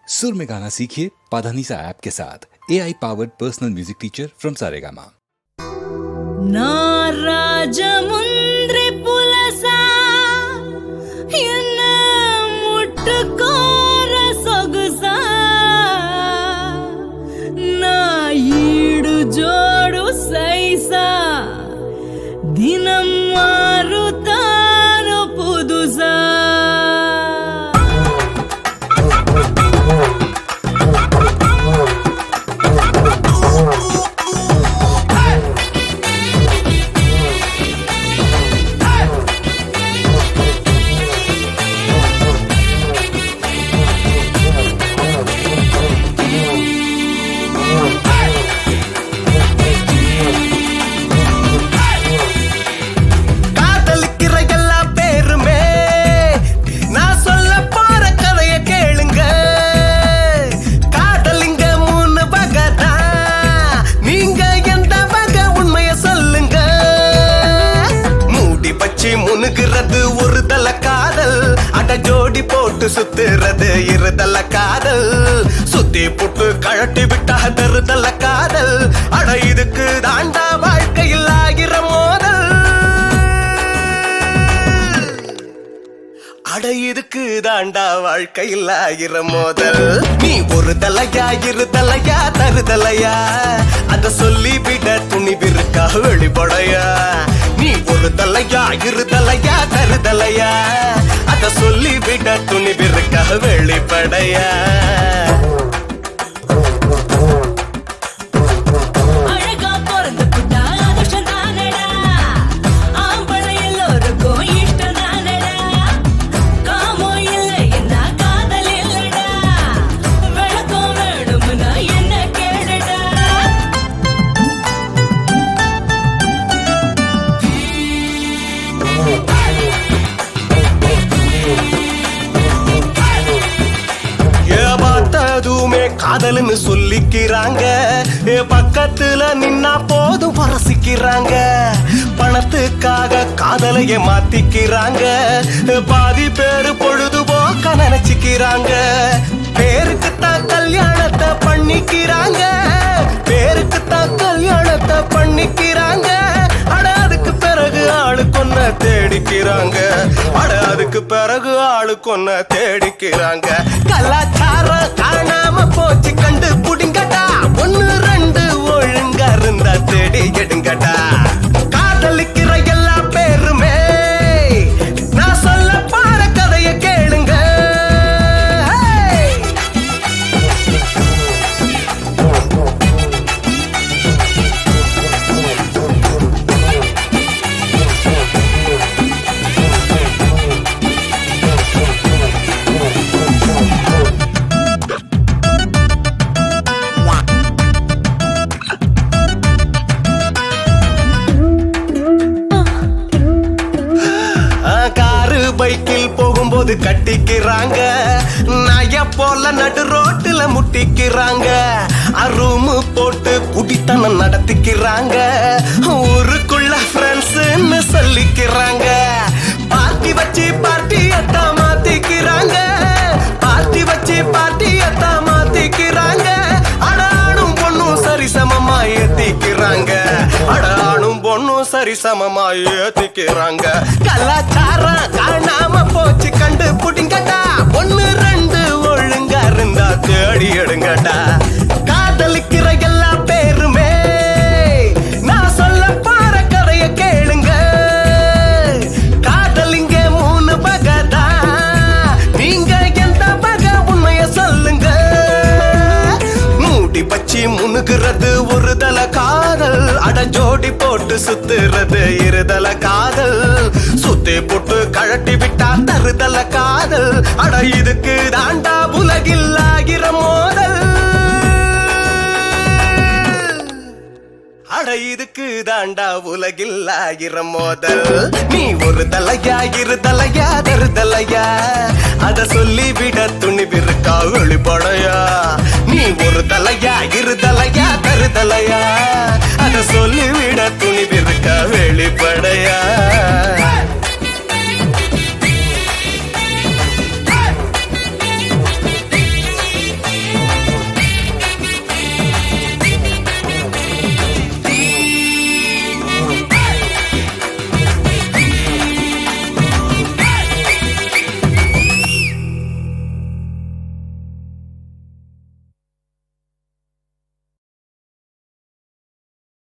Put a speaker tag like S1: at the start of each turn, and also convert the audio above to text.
S1: सुर में गाना सीखिए पाधानीसा ऐप के साथ AI powered personal music teacher from Saregama.
S2: ना राजमुंद्री पुलसा என்ன முட்டுக்கோர சொகுசா நான் ஈடு ஜோடு சைசா தினம் மாறுதானோ புதுசா
S3: முனுகிறது ஒரு தல காதல் அட ஜோடி போட்டு சுத்துறது இருதல காதல் சுத்தி போட்டு கழட்டி விட்டா தருதல காதல் அட இதுக்கு தாண்டா வாழ்க்கையில் ஆகிற மோதல் அட இதுக்கு தாண்டா வாழ்க்கையில் ஆகிற மோதல் நீ ஒரு தலையா இரு தலையா தருதலையா அத சொல்லி விட துணிவிருக்கா வெளிப்படையா நீ ஒரு தலையா இரு தலையா தருதலையா அத சொல்லி விட துணிவிருக்கா வெளிப்படையா காதல்னு சொல்லிக்கிறாங்க பக்கத்துல நின்னா போதும் பரசிக்கிறாங்க பணத்துக்காக காதலைய மாத்திக்கிறாங்க பாதி பேரு பொழுதுபோக்க நினைச்சுக்கிறாங்க பேருக்குத்தான் கல்யாணத்தை பண்ணிக்கிறாங்க பேருக்குத்தான் கல்யாணத்தை பண்ணிக்கிறாங்க அட அதுக்கு பிறகு ஆளு கொன்ன தேடிக்கிறாங்க அட அதுக்கு பிறகு ஆளு கொன்ன தேடிக்கிறாங்க கலாச்சாரம் காணாம போச்சு கண்டு புடிங்கடா ஒன்னு ரெண்டு ஒழுங்கா இருந்தா தேடி எடுங்கடா காதலிக்கிற எல்லா பேருமே நான் சொல்ல பார கதைய கேளுங்க பைக்கில் போகும்போது கட்டிக்கிறாங்க நாய போல நடு ரோட்டுல முட்டிக்கிறாங்க ரூம் போட்டு குடித்தனம் நடத்திக்கிறாங்க ஊருக்குள்ள ஃப்ரெண்ட்ஸ்னு சொல்லிக்கிறாங்க பார்ட்டி வச்சு பார்ட்டியத்தா மாத்திக்கிறாங்க பார்ட்டி வச்சு பார்ட்டியத்தா மாத்திக்கிறாங்க அடானும் பொண்ணும் சரிசமமா ஏத்திக்கிறாங்க அடானும் பொண்ணும் சரிசமமா ஏத்திக்கிறாங்க கலாச்சாரம் காணாம போச்சு கண்டு புடிங்கடா ஒன்னு ரெண்டு ஒழுங்கா இருந்தா தேடி எடுங்கடா காதலிக்கிற எல்லா பேருமே நான் சொல்ல பார கதைய கேளுங்க காதலிங்க மூணு பகதா நீங்க எந்த பக உண்மைய சொல்லுங்க மூடி பச்சி முனுகிறது ஒரு தல காதல் அட ஜோடி போட்டு சுத்துறது இருதல காதல் சுத்தி போட்டு கழட்டி விட்டா தருதல காதல் அட இதுக்கு தாண்டா உலகில் ஆகிற மோதல் அட இதுக்கு தாண்டா உலகில் ஆகிற மோதல் நீ ஒரு தலையா இரு தலையா தருதலையா அத சொல்லி விட துணிவிருக்கா வெளிப்படையா நீ ஒரு தலையா இரு தலையா தருதலையா அத சொல்லி விட துணிவிருக்கா வெளிப்படையா